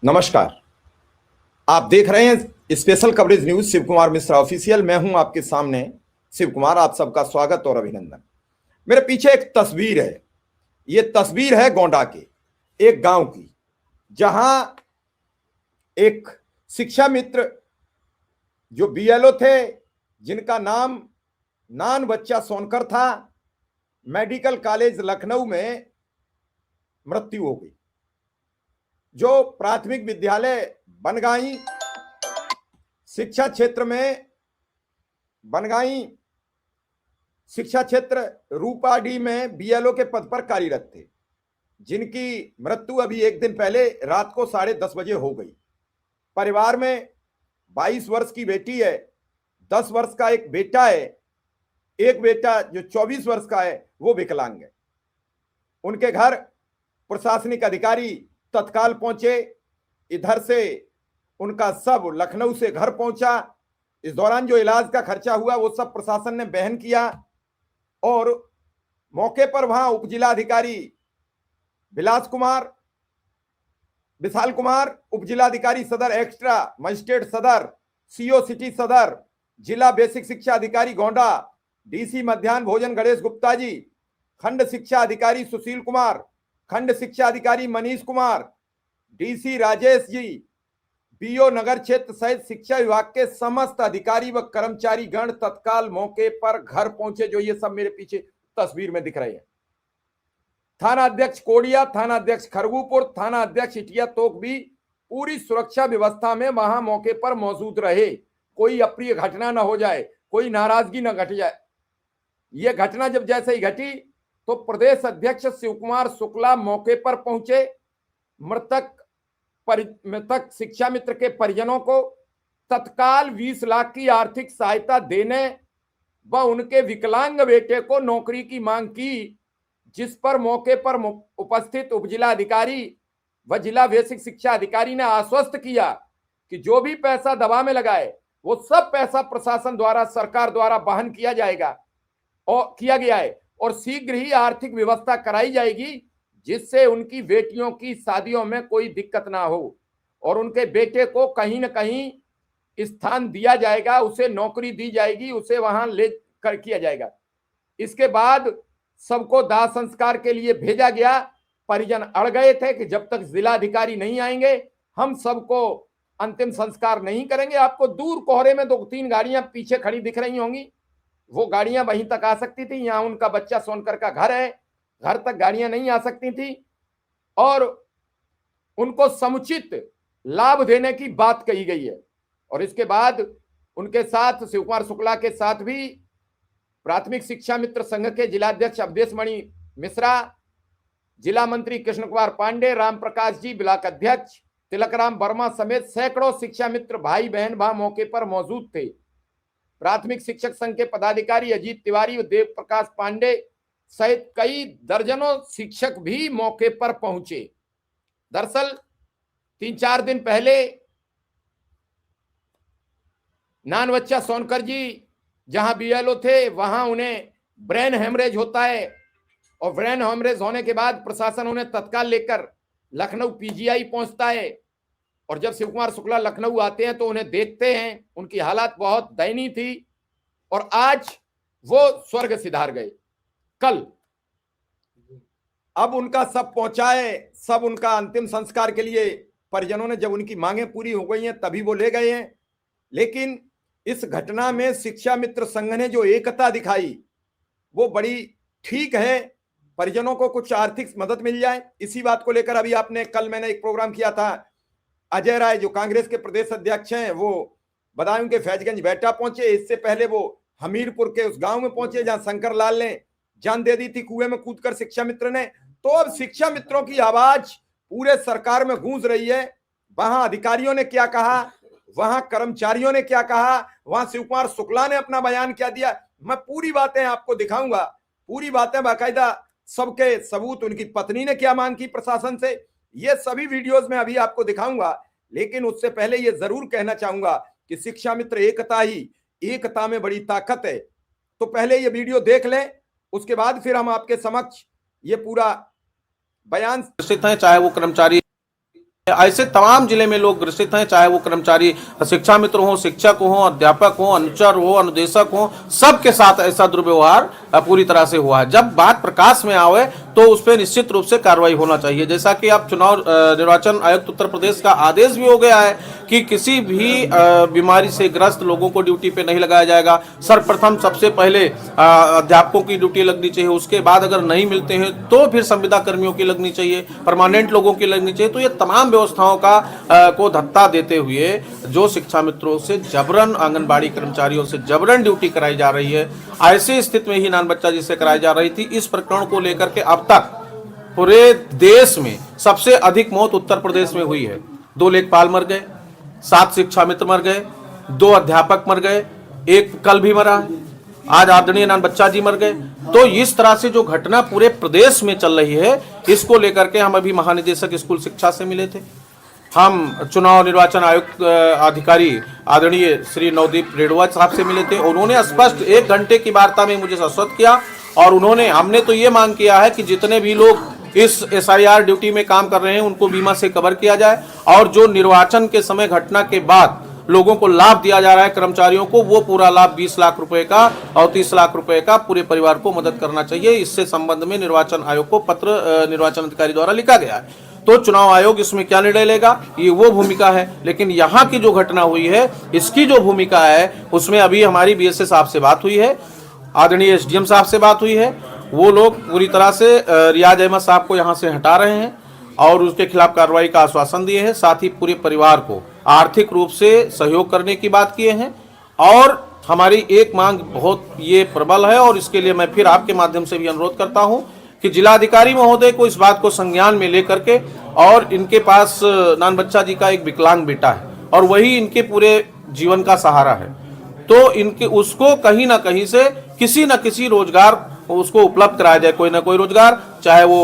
नमस्कार। आप देख रहे हैं special coverage news Shiv Kumar Mishra official. मैं हूं आपके सामने शिव कुमार। आप सबका स्वागत और अभिनंदन। मेरे पीछे एक तस्वीर है। ये तस्वीर है गोंडा के एक गांव की, जहां एक शिक्षा मित्र जो बीएलओ थे, जिनका नाम नान बच्चा सोनकर था, मेडिकल कॉलेज लखनऊ में मृत्यु हो गई। जो प्राथमिक विद्यालय बनगाई शिक्षा क्षेत्र में बनगाई शिक्षा क्षेत्र रूपाडी में बीएलओ के पद पर कार्यरत थे, जिनकी मृत्यु अभी एक दिन पहले रात को 10:30 हो गई। परिवार में 22 वर्ष की बेटी है, 10 वर्ष का एक बेटा है, एक बेटा जो 24 वर्ष का है वो विकलांग है। उनके घर प्रशासनिक अधिकारी तत्काल पहुंचे। इधर से उनका सब लखनऊ से घर पहुंचा। इस दौरान जो इलाज का खर्चा हुआ वो सब प्रशासन ने वहन किया और मौके पर वहां उप जिलाधिकारी विशाल कुमार, उप जिलाधिकारी सदर एक्स्ट्रा मजिस्ट्रेट सदर, सीओ सिटी सदर, जिला बेसिक शिक्षा अधिकारी गोंडा, डीसी मध्याह्न भोजन गणेश गुप्ता जी, खंड शिक्षा अधिकारी सुशील कुमार, खंड शिक्षा अधिकारी मनीष कुमार, डीसी राजेश जी, बीओ नगर क्षेत्र सहित शिक्षा विभाग के समस्त अधिकारी व कर्मचारी गण तत्काल मौके पर घर पहुंचे। जो ये सब मेरे पीछे तस्वीर में दिख रहे हैं। थाना अध्यक्ष कोडिया, थाना अध्यक्ष खरगूपुर, थाना अध्यक्ष इटिया तोक भी पूरी सुरक्षा व्यवस्था में वहां मौके पर मौजूद रहे। कोई अप्रिय घटना न हो जाए, कोई नाराजगी न घट जाए। यह घटना जब जैसे ही घटी तो प्रदेश अध्यक्ष शिव कुमार शुक्ला मौके पर पहुंचे। मृतक शिक्षा मित्र के परिजनों को तत्काल 20 लाख की आर्थिक सहायता देने व उनके विकलांग बेटे को नौकरी की मांग की, जिस पर मौके पर उपस्थित उप जिला अधिकारी व जिला बेसिक शिक्षा अधिकारी ने आश्वस्त किया कि जो भी पैसा दवा में लगाए वो सब पैसा प्रशासन द्वारा, सरकार द्वारा वहन किया जाएगा और किया गया है और शीघ्र ही आर्थिक व्यवस्था कराई जाएगी, जिससे उनकी बेटियों की शादियों में कोई दिक्कत ना हो और उनके बेटे को कहीं न कहीं स्थान दिया जाएगा, उसे नौकरी दी जाएगी, उसे वहां ले कर किया जाएगा। इसके बाद सबको दाह संस्कार के लिए भेजा गया। परिजन अड़ गए थे कि जब तक जिलाधिकारी नहीं आएंगे हम सबको अंतिम संस्कार नहीं करेंगे। आपको दूर कोहरे में 2-3 गाड़ियां पीछे खड़ी दिख रही होंगी, वो गाड़ियां वहीं तक आ सकती थी। यहां उनका बच्चा सोनकर का घर है, घर तक गाड़ियां नहीं आ सकती थी और उनको समुचित लाभ देने की बात कही गई है। और इसके बाद उनके साथ शिव कुमार शुक्ला के साथ भी प्राथमिक शिक्षा मित्र संघ के जिलाध्यक्ष अवधेश मणि मिश्रा, जिला मंत्री कृष्ण कुमार पांडे, राम प्रकाश जी ब्लॉक अध्यक्ष तिलकराम वर्मा समेत सैकड़ों शिक्षा मित्र भाई बहन वहां मौके पर मौजूद थे। प्राथमिक शिक्षक संघ के पदाधिकारी अजीत तिवारी और देव प्रकाश पांडे सहित कई दर्जनों शिक्षक भी मौके पर पहुंचे। दरअसल 3-4 दिन पहले नान बच्चा सोनकर जी जहां बीएलओ थे वहां उन्हें ब्रेन हेमरेज होता है और ब्रेन हेमरेज होने के बाद प्रशासन उन्हें तत्काल लेकर लखनऊ पीजीआई पहुंचता है और जब शिव कुमार शुक्ला लखनऊ आते हैं तो उन्हें देखते हैं। उनकी हालत बहुत दयनीय थी और आज वो स्वर्ग सिधार गए। कल अब उनका सब पहुंचाए, सब उनका अंतिम संस्कार के लिए परिजनों ने, जब उनकी मांगें पूरी हो गई हैं तभी वो ले गए हैं। लेकिन इस घटना में शिक्षा मित्र संघ ने जो एकता दिखाई वो बड़ी ठीक है। परिजनों को कुछ आर्थिक मदद मिल जाए, इसी बात को लेकर अभी कल मैंने एक प्रोग्राम किया था। अजय राय जो कांग्रेस के प्रदेश अध्यक्ष हैं वो बदायूं के फैजगंज बेटा पहुंचे। इससे पहले वो हमीरपुर के उस गांव में पहुंचे जहां शंकर लाल ने जान दे दी थी कुएं में कूदकर शिक्षा मित्र ने। तो अब शिक्षा मित्रों की आवाज पूरे सरकार में गूंज रही है। वहां अधिकारियों ने क्या कहा, वहां कर्मचारियों ने क्या कहा, वहां शिव कुमार शुक्ला ने अपना बयान क्या दिया, मैं पूरी बातें आपको दिखाऊंगा। पूरी बातें बाकायदा, सबके सबूत, उनकी पत्नी ने क्या मांग की प्रशासन से, ये सभी वीडियोस में अभी आपको दिखाऊंगा। लेकिन उससे पहले ये जरूर कहना चाहूंगा कि शिक्षा मित्र एकता में बड़ी ताकत है। तो पहले ये वीडियो देख लें, उसके बाद फिर हम आपके समक्ष ये पूरा बयान उपस्थित हैं, चाहे वो कर्मचारी ऐसे तमाम जिले में लोग ग्रसित हैं, चाहे वो कर्मचारी शिक्षा मित्र हो, शिक्षक हो, अध्यापक हो, अनुचर हो, अनुदेशक हो, सबके साथ ऐसा दुर्व्यवहार पूरी तरह से हुआ है। जब बात प्रकाश में आवे तो उस पर निश्चित रूप से कार्रवाई होना चाहिए। जैसा कि अब चुनाव निर्वाचन आयुक्त उत्तर प्रदेश का आदेश भी हो गया है कि किसी भी बीमारी से ग्रस्त लोगों को ड्यूटी पे नहीं लगाया जाएगा। सर्वप्रथम सबसे पहले अध्यापकों की ड्यूटी लगनी चाहिए, उसके बाद अगर नहीं मिलते हैं तो फिर संविदा कर्मियों की लगनी चाहिए, परमानेंट लोगों की लगनी चाहिए। तो ये तमाम व्यवस्थाओं का को धत्ता देते हुए जो शिक्षा मित्रों से जबरन, आंगनबाड़ी कर्मचारियों से जबरन ड्यूटी कराई जा रही है, ऐसी स्थिति में ही नान बच्चा जी से कराई जा रही थी। इस प्रकरण को लेकर के अब तक पूरे देश में सबसे अधिक मौत उत्तर प्रदेश में हुई है। 2 लेखपाल मर गए, 7 शिक्षा मित्र मर गए, 2 अध्यापक मर गए, एक कल भी मरा है, आज आदरणीय नान बच्चा जी मर गए। तो इस तरह से जो घटना पूरे प्रदेश में चल रही है, इसको लेकर के हम अभी महानिदेशक स्कूल शिक्षा से मिले थे, हम चुनाव निर्वाचन आयुक्त अधिकारी आदरणीय श्री नवदीप रेडवा साहब से मिले थे। उन्होंने स्पष्ट 1 घंटे की वार्ता में मुझे आश्वस्त किया और हमने तो ये मांग किया है कि जितने भी लोग इस SIR ड्यूटी में काम कर रहे हैं उनको बीमा से कवर किया जाए, और जो निर्वाचन के समय घटना के बाद लोगों को लाभ दिया जा रहा है कर्मचारियों को, वो पूरा लाभ 20 लाख रुपए का और 30 लाख रुपए का पूरे परिवार को मदद करना चाहिए। इससे संबंध में निर्वाचन आयोग को पत्र निर्वाचन अधिकारी द्वारा लिखा गया है। तो चुनाव आयोग इसमें क्या निर्णय लेगा, ये वो भूमिका है। लेकिन यहाँ की जो घटना हुई है, इसकी जो भूमिका है, उसमें अभी हमारी BSA साहब से बात हुई है, आदरणीय SDM साहब से बात हुई है। वो लोग पूरी तरह से रियाज अहमद साहब को यहाँ से हटा रहे हैं और उसके खिलाफ कार्रवाई का आश्वासन दिए हैं। साथ ही पूरे परिवार को आर्थिक रूप से सहयोग करने की बात किए हैं। और हमारी एक मांग बहुत ये प्रबल है, और इसके लिए मैं फिर आपके माध्यम से भी अनुरोध करता हूं कि जिलाधिकारी महोदय को इस बात को संज्ञान में लेकर के, और इनके पास नान बच्चा जी का एक विकलांग बेटा है और वही इनके पूरे जीवन का सहारा है, तो इनके उसको कहीं ना कहीं से किसी न किसी रोजगार उसको उपलब्ध कराया जाए, कोई ना कोई रोजगार, चाहे वो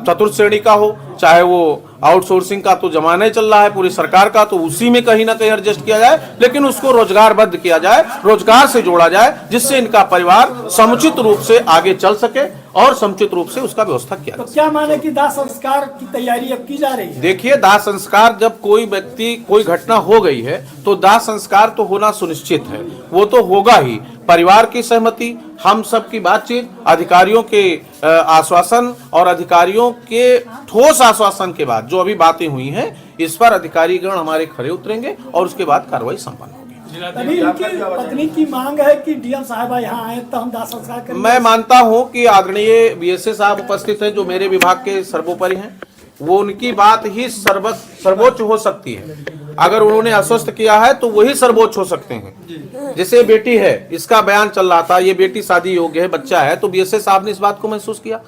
चतुर्थ श्रेणी का हो, चाहे वो आउटसोर्सिंग का तो जमाना ही चल रहा है पूरी सरकार का, तो उसी में कहीं ना कहीं एडजस्ट किया जाए, लेकिन उसको रोजगारबद्ध किया जाए, रोजगार से जोड़ा जाए, जिससे इनका परिवार समुचित रूप से आगे चल सके और समुचित रूप से उसका व्यवस्था किया। तो क्या माने कि दाह संस्कार की तैयारी अब की जा रही है? देखिए, दाह संस्कार जब कोई व्यक्ति कोई घटना हो गई है तो दाह संस्कार तो होना सुनिश्चित है, वो तो होगा ही। परिवार की सहमति, हम सब की बातचीत, अधिकारियों के आश्वासन और अधिकारियों के ठोस आश्वासन के बाद जो अभी बातें हुई हैं, इस पर अधिकारीगण हमारे खरे उतरेंगे और उसके बाद कार्रवाई संपन्न होगी। अभी उनकी पत्नी की मांग है कि DM साहबा यहाँ आए तो हम दाह संस्कार करें। मैं मानता हूं कि आदरणीय BSA साहब उपस्थित हैं, जो मेरे विभाग के सर्वोपरि हैं, वो उनकी बात ही सर्वोच्च हो सकती है। अगर उन्होंने आश्वस्त किया है तो वही सर्वोच्च हो सकते हैं। जैसे बेटी है, इसका बयान चल रहा था, ये बेटी शादी योग्य है, बच्चा है, तो BSA साहब ने इस बात को महसूस किया।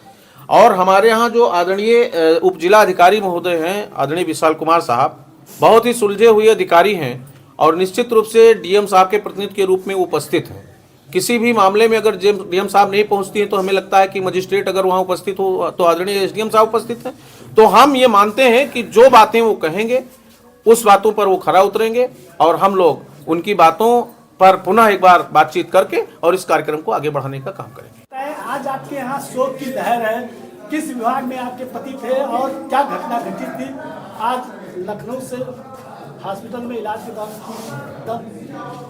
और हमारे यहाँ जो आदरणीय उप जिला अधिकारी महोदय हैं, आदरणीय विशाल कुमार साहब, बहुत ही सुलझे हुए अधिकारी हैं और निश्चित रूप से DM साहब के प्रतिनिधि के रूप में उपस्थित हैं। किसी भी मामले में अगर DM साहब नहीं पहुंचती हैं तो हमें लगता है कि मजिस्ट्रेट अगर वहां उपस्थित हो तो आदरणीय SDM साहब उपस्थित हैं। तो हम ये मानते हैं कि जो बातें वो कहेंगे उस बातों पर वो खरा उतरेंगे और हम लोग उनकी बातों पर पुनः एक बार बातचीत करके और इस कार्यक्रम को आगे बढ़ाने का काम करेंगे। आज आपके यहाँ शोक की लहर है, किस विभाग में आपके पति थे और क्या घटना घटित थी? आज लखनऊ से हॉस्पिटल में इलाज के बाद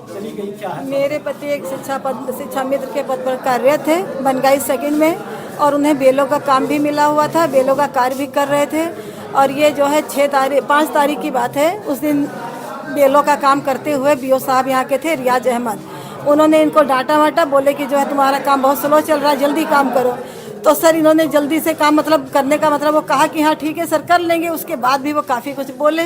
चली गई, क्या है? मेरे पति एक शिक्षा मित्र के पद पर कार्यरत थे बनगाई सेकंड में, और उन्हें बेलों का काम भी मिला हुआ था, बेलों का कार्य भी कर रहे थे। और ये जो है 5 तारीख की बात है, उस दिन बेलों का काम करते हुए BO साहब यहाँ के थे, रियाज अहमद, उन्होंने इनको डांटा वाटा, बोले कि जो है तुम्हारा काम बहुत स्लो चल रहा है, जल्दी काम करो। तो सर इन्होंने जल्दी से काम करने का वो कहा कि हाँ ठीक है सर कर लेंगे। उसके बाद भी वो काफ़ी कुछ बोले,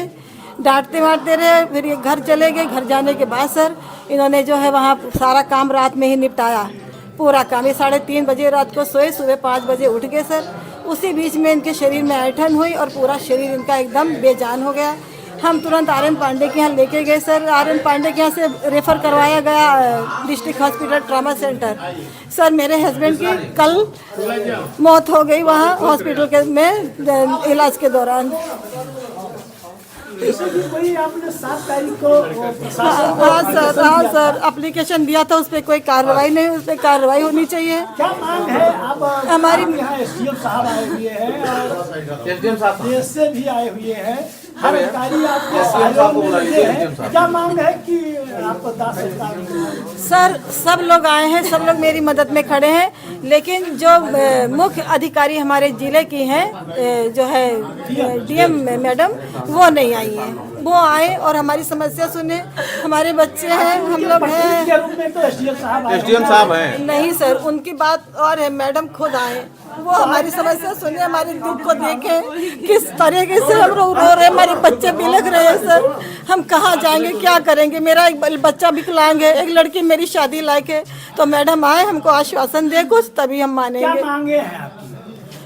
डांटते वाटते रहे। फिर ये घर चले गए। घर जाने के बाद सर इन्होंने जो है वहाँ सारा काम रात में ही निपटाया, पूरा काम। ये 3:30 बजे रात को सोए, सुबह 5 बजे उठ गए सर। उसी बीच में इनके शरीर में ऐंठन हुई और पूरा शरीर इनका एकदम बेजान हो गया। हम तुरंत RN पांडे के यहाँ लेके गए सर। RN पांडे के यहाँ से रेफ़र करवाया गया district hospital trauma centre. Sir मेरे हस्बैंड की कल मौत हो गई वहाँ हॉस्पिटल के में इलाज के दौरान। जैसे कि वही आपने 7 तारीख को प्रशासन को हाँ आश्वासन सर, हाँ दिया था। सर, एप्लीकेशन दिया था, उस पर कोई कार्रवाई नहीं, उस पर कार्रवाई होनी चाहिए। क्या मांग है? अब हमारी- आप यहाँ एसडीएम साहब आए हुए हैं और एसडीएम साहब देश से भी आए हुए हैं, हर अधिकारी आपके एसडीएम साहब सहयोग को में बुला लगे लीजिए, हैं। एसडीएम साहब। क्या मांग है कि आपको दाह संस्कार? सर सब लोग आए हैं, सब लोग मेरी मदद में खड़े हैं, लेकिन जो मुख्य अधिकारी हमारे जिले की हैं, जो है डीएम मैडम, वो नहीं आई हैं। वो आए और हमारी समस्या सुने। हमारे बच्चे हैं, हम लोग हैं। के रूप में तो एसडीएम साहब आए एसडीएम साहब हैं। नहीं सर, उनकी बात और है, मैडम खुद आए, वो हमारी समस्या सुने, हमारे दुख को देखें, किस तरीके से हम लोग रो रहे हैं, हमारे बच्चे बिलख रहे हैं सर। हम कहाँ जाएंगे, क्या करेंगे? मेरा एक बच्चा विकलांग है, एक लड़की मेरी शादी लायक है, तो मैडम आए हमको आश्वासन दे कुछ, तभी हम क्या मानेंगे। मांगे हैं आपकी?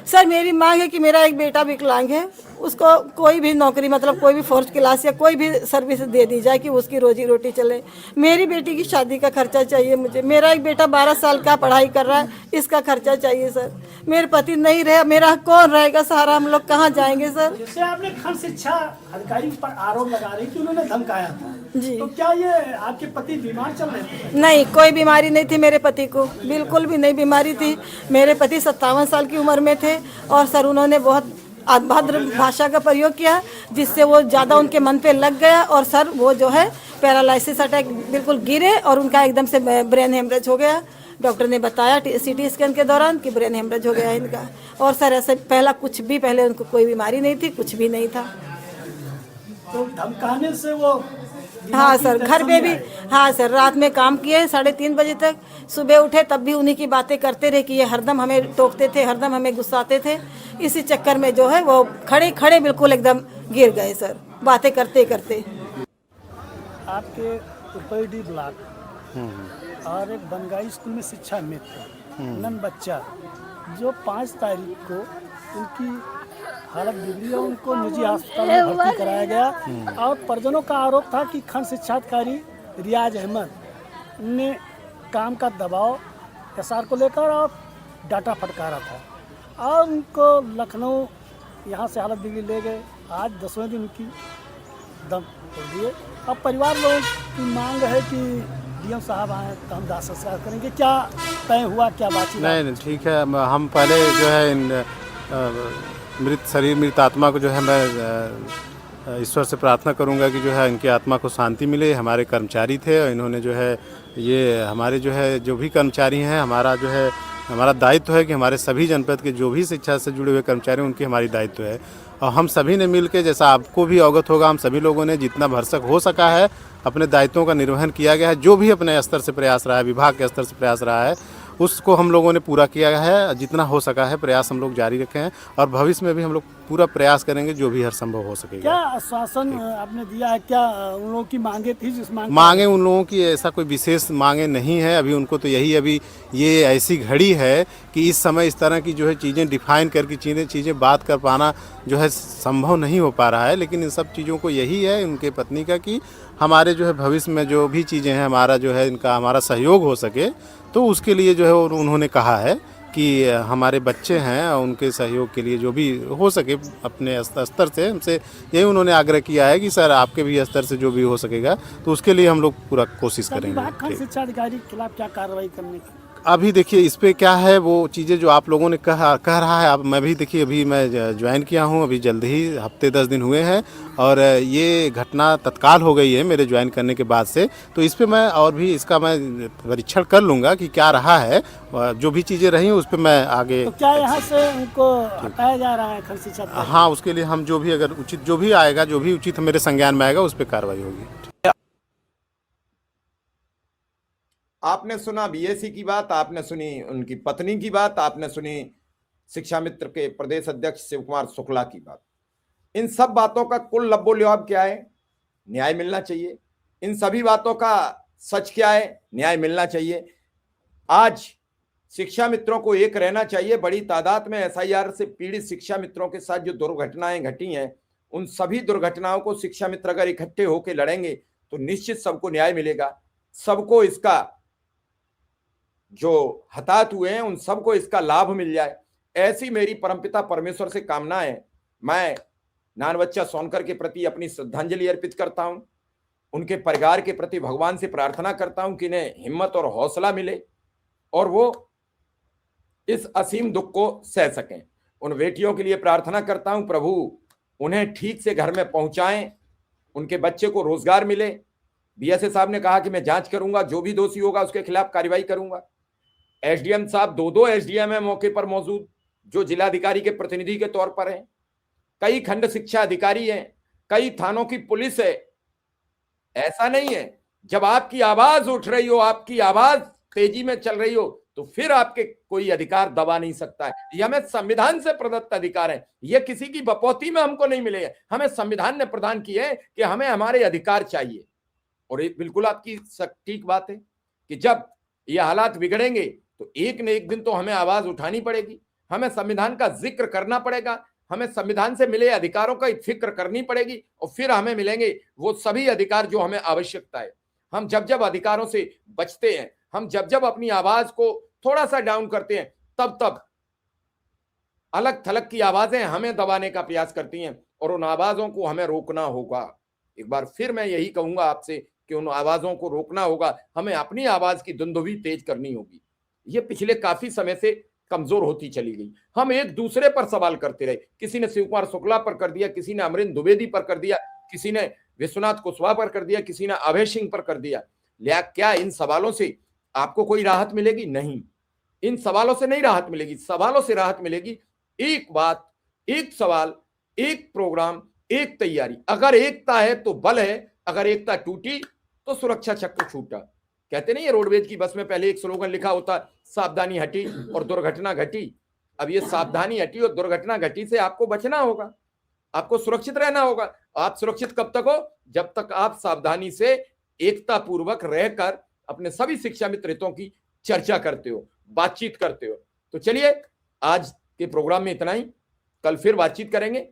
सर मेरी मांग है कि मेरा एक बेटा विकलांग है, उसको कोई भी नौकरी, मतलब कोई भी फोर्थ क्लास या कोई भी सर्विस दे दी जाए कि उसकी रोजी रोटी चले। मेरी बेटी की शादी का खर्चा चाहिए मुझे। मेरा एक बेटा 12 साल का पढ़ाई कर रहा है, इसका खर्चा चाहिए सर। मेरे पति नहीं रहे, मेरा कौन रहेगा सहारा? हम लोग कहाँ जाएंगे सर? जैसे आपने खंड शिक्षा अधिकारी पर आरोप लगा रही कि उन्होंने धमकाया था, जी। तो क्या ये आपके पति बीमार चल रहे थे? नहीं, कोई बीमारी नहीं थी मेरे पति को, बिल्कुल भी नहीं बीमारी थी। मेरे पति 57 साल की उम्र में थे और सर उन्होंने बहुत अभद्र भाषा का प्रयोग किया, जिससे वो ज़्यादा उनके मन पे लग गया और सर वो जो है पैरालिसिस अटैक, बिल्कुल गिरे और उनका एकदम से ब्रेन हेमरेज हो गया। डॉक्टर ने बताया सीटी स्कैन के दौरान कि ब्रेन हेमरेज हो गया है इनका। और सर ऐसे पहले उनको कोई बीमारी नहीं थी, कुछ भी नहीं था। तो धमकाने से वो हाँ सर, घर पे भी, हाँ सर, रात में काम किए 3:30 बजे तक, सुबह उठे तब भी उन्हीं की बातें करते रहे कि ये हरदम हमें टोकते थे, हरदम हमें गुस्साते थे। इसी चक्कर में जो है वो खड़े खड़े बिल्कुल एकदम गिर गए सर, बातें करते करते। आपके उपैडी ब्लॉक और एक बनगाई स्कूल में शिक्षा मित्र नन बच्चा जो 5 तारीख को उनकी हालत बिगड़ी और उनको निजी अस्पताल में भर्ती कराया गया और परिजनों का आरोप था कि खंड शिक्षा अधिकारी रियाज अहमद ने काम का दबाव एसआर को लेकर और डाटा फटकारा था और उनको लखनऊ यहाँ से हालत बिगड़ी ले गए। आज 10वें दिन उनकी दम तोड़ दिए। अब परिवार लोगों की मांग है कि डीएम साहब आए तो हम दाह संस्कार करेंगे। क्या तय हुआ, क्या बातचीत? नहीं ठीक है, हम पहले जो है इन मृत शरीर मृत आत्मा को जो है मैं ईश्वर से प्रार्थना करूंगा कि जो है इनकी आत्मा को शांति मिले। हमारे कर्मचारी थे और इन्होंने जो है ये हमारे जो है जो भी कर्मचारी हैं, हमारा जो है हमारा दायित्व है कि हमारे सभी जनपद के जो भी शिक्षा से जुड़े हुए कर्मचारी हैं उनकी हमारी दायित्व है। और हम सभी ने मिल के, जैसा आपको भी अवगत होगा, हम सभी लोगों ने जितना भरसक हो सका है अपने दायित्वों का निर्वहन किया गया है। जो भी अपने स्तर से प्रयास रहा है, विभाग के स्तर से प्रयास रहा है, उसको हम लोगों ने पूरा किया है। जितना हो सका है प्रयास हम लोग जारी रखे हैं और भविष्य में भी हम लोग पूरा प्रयास करेंगे जो भी हर संभव हो सकेगा। क्या आश्वासन आपने दिया है? क्या उन लोगों की मांगे थी? जिस मांगे उन लोगों की ऐसा कोई विशेष मांगे नहीं है। अभी उनको तो यही, अभी ये ऐसी घड़ी है कि इस समय इस तरह की जो है चीज़ें डिफाइन करके चीज़ें बात कर पाना जो है संभव नहीं हो पा रहा है। लेकिन इन सब चीज़ों को यही है उनके पत्नी का कि हमारे जो है भविष्य में जो भी चीज़ें हैं, हमारा जो है इनका हमारा सहयोग हो सके, तो उसके लिए जो है उन्होंने कहा है कि हमारे बच्चे हैं उनके सहयोग के लिए जो भी हो सके अपने स्तर से हमसे यही उन्होंने आग्रह किया है कि सर आपके भी स्तर से जो भी हो सकेगा तो उसके लिए हम लोग पूरा कोशिश करेंगे। खंड शिक्षा अधिकारी के खिलाफ क्या कार्रवाई करने की? अभी देखिए इस पे क्या है, वो चीज़ें जो आप लोगों ने कह रहा है। अब मैं भी देखिए अभी मैं ज्वाइन किया हूँ, अभी जल्द ही हफ्ते 10 दिन हुए हैं और ये घटना तत्काल हो गई है मेरे ज्वाइन करने के बाद से। तो इस पे मैं और भी इसका मैं परीक्षण कर लूँगा कि क्या रहा है, जो भी चीज़ें रही हैं उस पर मैं आगे। तो क्या यहाँ से उनको हटाया जा रहा है खंड शिक्षा? हाँ, उसके लिए हम जो भी अगर उचित जो भी आएगा, जो भी उचित मेरे संज्ञान में आएगा उस पर कार्रवाई होगी। आपने सुना बीएससी की बात, आपने सुनी उनकी पत्नी की बात, आपने सुनी शिक्षा मित्र के प्रदेश अध्यक्ष शिव कुमार शुक्ला की बात। इन सब बातों का कुल लब्बो-लुआब क्या है? न्याय मिलना चाहिए। इन सभी बातों का सच क्या है? न्याय मिलना चाहिए। आज शिक्षा मित्रों को एक रहना चाहिए। बड़ी तादाद में एसआईआर से पीड़ित शिक्षा मित्रों के साथ जो दुर्घटनाएं घटी हैं, उन सभी दुर्घटनाओं को शिक्षा मित्र अगर इकट्ठे होकर लड़ेंगे तो निश्चित सबको न्याय मिलेगा। सबको इसका, जो हताहत हुए हैं उन सबको इसका लाभ मिल जाए, ऐसी मेरी परमपिता परमेश्वर से कामना है। मैं नान बच्चा सोनकर के प्रति अपनी श्रद्धांजलि अर्पित करता हूं। उनके परिवार के प्रति भगवान से प्रार्थना करता हूं कि इन्हें हिम्मत और हौसला मिले और वो इस असीम दुख को सह सकें। उन बेटियों के लिए प्रार्थना करता हूं, प्रभु उन्हें ठीक से घर में पहुंचाएं, उनके बच्चे को रोजगार मिले। बीएसए साहब ने कहा कि मैं जांच करूंगा, जो भी दोषी होगा उसके खिलाफ कार्रवाई करूंगा। एसडीएम साहब, दो एसडीएम है मौके पर मौजूद, जो जिलाधिकारी के प्रतिनिधि के तौर पर हैं। कई खंड शिक्षा अधिकारी हैं, कई थानों की पुलिस है। ऐसा नहीं है, जब आपकी आवाज उठ रही हो, आपकी आवाज तेजी में चल रही हो, तो फिर आपके कोई अधिकार दबा नहीं सकता है। ये हमें संविधान से प्रदत्त अधिकार है, ये किसी की बपौती में हमको नहीं मिले हैं, हमें संविधान ने प्रदान किए हैं कि हमें हमारे अधिकार चाहिए। और ये बिल्कुल आपकी सटीक बात है कि जब ये हालात बिगड़ेंगे तो एक न एक दिन तो हमें आवाज उठानी पड़ेगी, हमें संविधान का जिक्र करना पड़ेगा, हमें संविधान से मिले अधिकारों का फिक्र करनी पड़ेगी और फिर हमें मिलेंगे वो सभी अधिकार जो हमें आवश्यकता है। हम जब जब अधिकारों से बचते हैं, हम जब जब अपनी आवाज को थोड़ा सा डाउन करते हैं, तब तब अलग थलग की आवाजें हमें दबाने का प्रयास करती हैं और उन आवाजों को हमें रोकना होगा। एक बार फिर मैं यही कहूंगा आपसे कि उन आवाजों को रोकना होगा, हमें अपनी आवाज की दुंदुभी तेज करनी होगी। ये पिछले काफी समय से कमजोर होती चली गई। हम एक दूसरे पर सवाल करते रहे, किसी ने शिव कुमार शुक्ला पर कर दिया, किसी ने अमरिंदर द्विवेदी पर कर दिया, किसी ने विश्वनाथ कुशवाहा पर कर दिया, किसी ने अभय सिंह पर कर दिया। क्या इन सवालों से आपको कोई राहत मिलेगी? नहीं, इन सवालों से नहीं राहत मिलेगी। सवालों से राहत मिलेगी एक बात, एक सवाल, एक प्रोग्राम, एक तैयारी। अगर एकता है तो बल है, अगर एकता टूटी तो सुरक्षा चक्र छूटा। कहते नहीं, ये रोडवेज की बस में पहले एक स्लोगन लिखा होता, सावधानी हटी और दुर्घटना घटी। अब ये सावधानी हटी और दुर्घटना घटी से आपको बचना होगा, आपको सुरक्षित रहना होगा। आप सुरक्षित कब तक हो? जब तक आप सावधानी से एकता पूर्वक रहकर अपने सभी शिक्षा मित्र हितों की चर्चा करते हो, बातचीत करते हो। तो चलिए, आज के प्रोग्राम में इतना ही। कल फिर बातचीत करेंगे।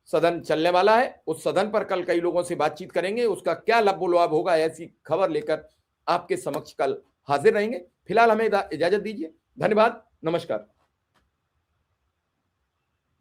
सदन चलने वाला है, उस सदन पर कल कई लोगों से बातचीत करेंगे, उसका क्या लबोलुआब होगा, ऐसी खबर लेकर आपके समक्ष कल हाजिर रहेंगे। फिलहाल हमें इजाजत दीजिए। धन्यवाद, नमस्कार।